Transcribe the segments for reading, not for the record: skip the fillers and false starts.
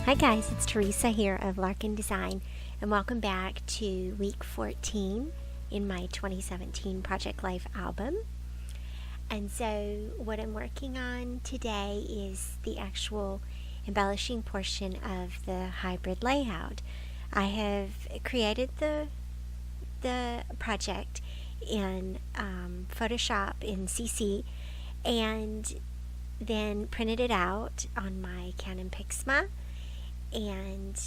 Hi guys, it's Theresa here of Larkin Design, and welcome back to week 14 in my 2017 Project Life album. And so what I'm working on today is the actual embellishing portion of the hybrid layout. I have created the project in Photoshop in CC and then printed it out on my Canon Pixma, and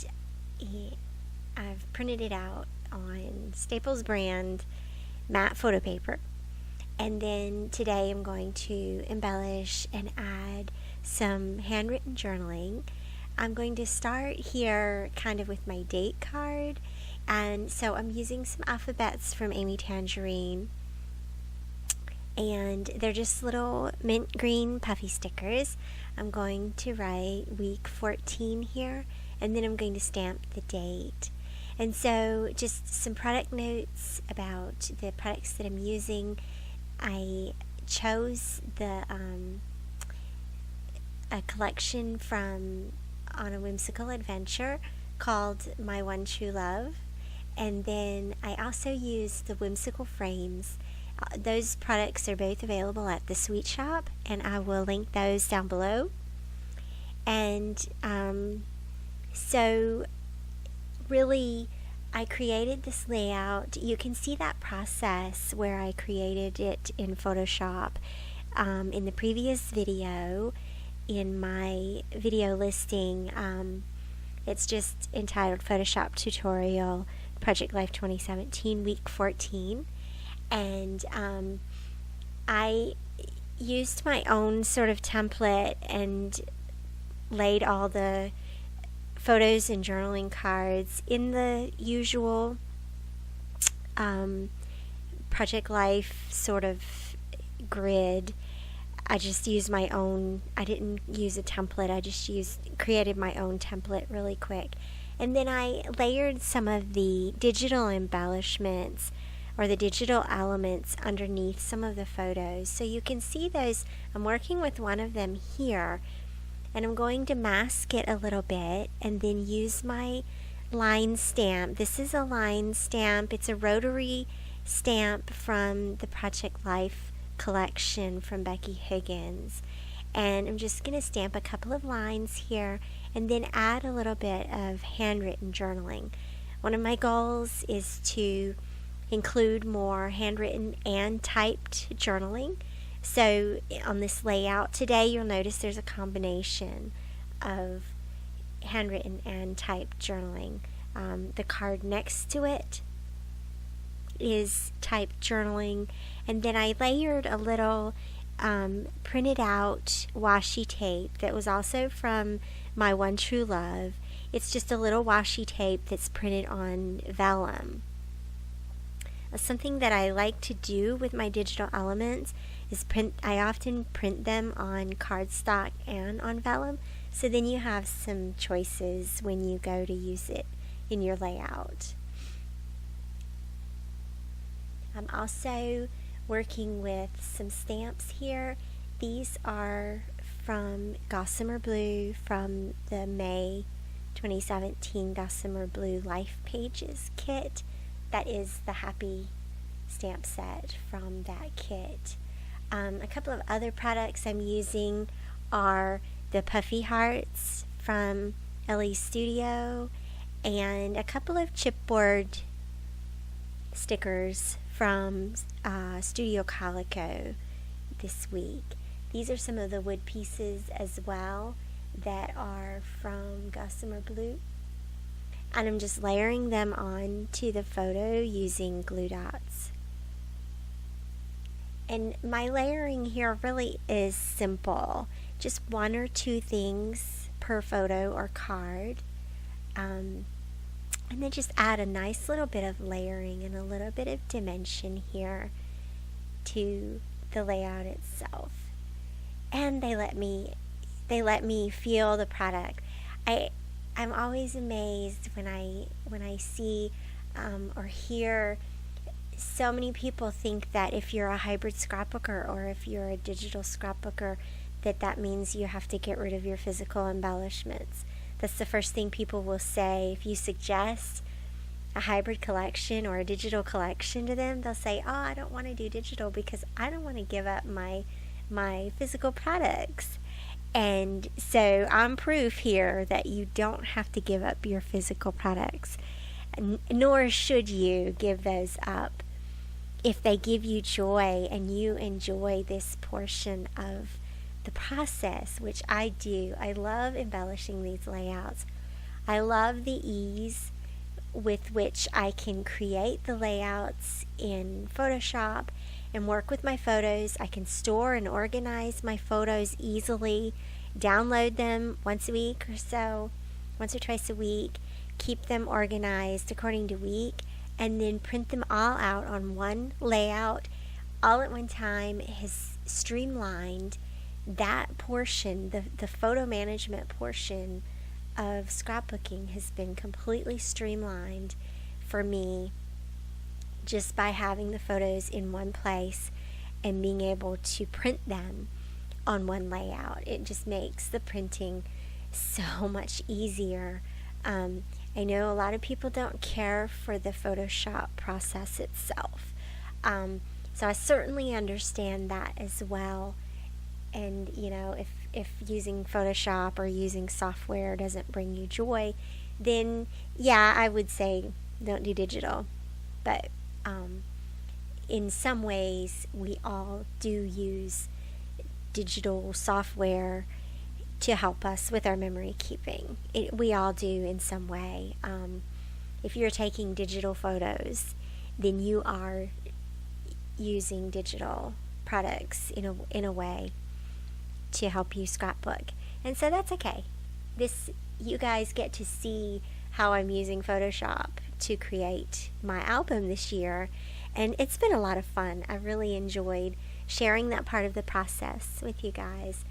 I've printed it out on Staples brand matte photo paper. And then today I'm going to embellish and add some handwritten journaling. I'm going to start here kind of with my date card, and so I'm using some alphabets from Amy Tangerine, and they're just little mint green puffy stickers. I'm going to write week 14 here, and then I'm going to stamp the date. And so just some product notes about the products that I'm using. I chose a collection from On a Whimsical Adventure called My One True Love, and then I also used the whimsical frames. Those products are both available at the Sweet Shop, and I will link those down below. And so really I created this layout. You can see that process where I created it in Photoshop in the previous video in my video listing. It's just entitled Photoshop Tutorial Project Life 2017 Week 14. And I used my own sort of template and laid all the photos and journaling cards in the usual Project Life sort of grid. I just used my own, I didn't use a template, I just created my own template really quick. And then I layered some of the digital embellishments or the digital elements underneath some of the photos. So you can see those. I'm working with one of them here, and I'm going to mask it a little bit and then use my line stamp. This is a line stamp. It's a rotary stamp from the Project Life collection from Becky Higgins. And I'm just going to stamp a couple of lines here and then add a little bit of handwritten journaling. One of my goals is to include more handwritten and typed journaling. So on this layout today, you'll notice there's a combination of handwritten and typed journaling. The card next to it is typed journaling, and then I layered a little printed out washi tape that was also from My One True Love. It's just a little washi tape that's printed on vellum. Something that I like to do with my digital elements is I often print them on cardstock and on vellum, so then you have some choices when you go to use it in your layout. I'm also working with some stamps here. These are from Gossamer Blue, from the May 2017 Gossamer Blue Life Pages kit. That is the happy stamp set from that kit. A couple of other products I'm using are the Puffy Hearts from Ellie's Studio and a couple of chipboard stickers from Studio Calico this week. These are some of the wood pieces as well that are from Gossamer Blue. And I'm just layering them on to the photo using glue dots. And my layering here really is simple. Just one or two things per photo or card. And then just add a nice little bit of layering and a little bit of dimension here to the layout itself. And they let me feel the product. I'm always amazed when I see or hear so many people think that if you're a hybrid scrapbooker or if you're a digital scrapbooker, that means you have to get rid of your physical embellishments. That's the first thing people will say. If you suggest a hybrid collection or a digital collection to them, they'll say, oh, I don't want to do digital because I don't want to give up my physical products. And so I'm proof here that you don't have to give up your physical products, nor should you give those up. If they give you joy and you enjoy this portion of the process, which I do, I love embellishing these layouts. I love the ease with which I can create the layouts in Photoshop and work with my photos. I can store and organize my photos easily, download them once a week or so, once or twice a week, keep them organized according to week, and then print them all out on one layout all at one time. Has streamlined that portion, the photo management portion of scrapbooking has been completely streamlined for me just by having the photos in one place and being able to print them on one layout. It just makes the printing so much easier. I know a lot of people don't care for the Photoshop process itself. So I certainly understand that as well. And, you know, if using Photoshop or using software doesn't bring you joy, then, yeah, I would say don't do digital. But in some ways, we all do use digital software to help us with our memory keeping. We all do in some way. If you're taking digital photos, then you are using digital products in a way to help you scrapbook. And so that's okay. You guys get to see how I'm using Photoshop to create my album this year, and it's been a lot of fun. I really enjoyed sharing that part of the process with you guys,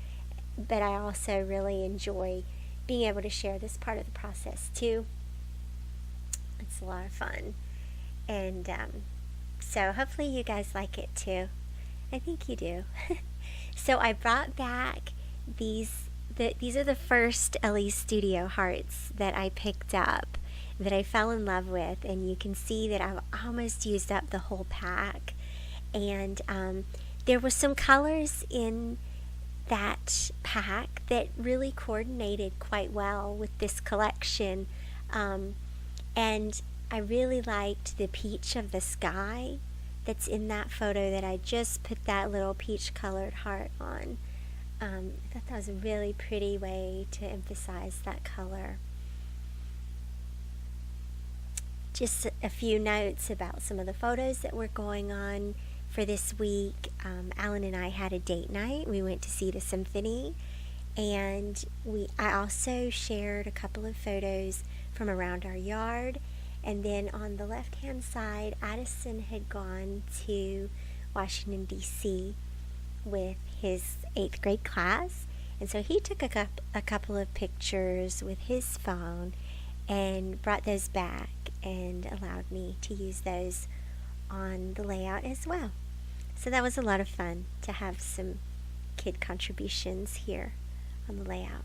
but I also really enjoy being able to share this part of the process too. It's a lot of fun, and so hopefully you guys like it too. I think you do. So I brought back these are the first Ellie Studio hearts that I picked up, that I fell in love with, and you can see that I've almost used up the whole pack. And there were some colors in that pack that really coordinated quite well with this collection, and I really liked the peach of the sky that's in that photo that I just put that little peach colored heart on. I thought that was a really pretty way to emphasize that color. Just a few notes about some of the photos that were going on for this week. Alan and I had a date night. We went to see the symphony, and I also shared a couple of photos from around our yard. And then on the left-hand side, Addison had gone to Washington, D.C. with his 8th grade class. And so he took a couple of pictures with his phone and brought those back and allowed me to use those on the layout as well. So that was a lot of fun to have some kid contributions here on the layout.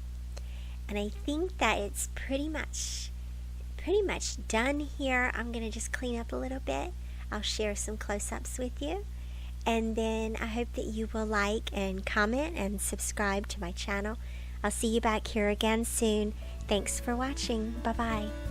And I think that it's pretty much done here. I'm going to just clean up a little bit. I'll share some close-ups with you. And then I hope that you will like and comment and subscribe to my channel. I'll see you back here again soon. Thanks for watching. Bye-bye.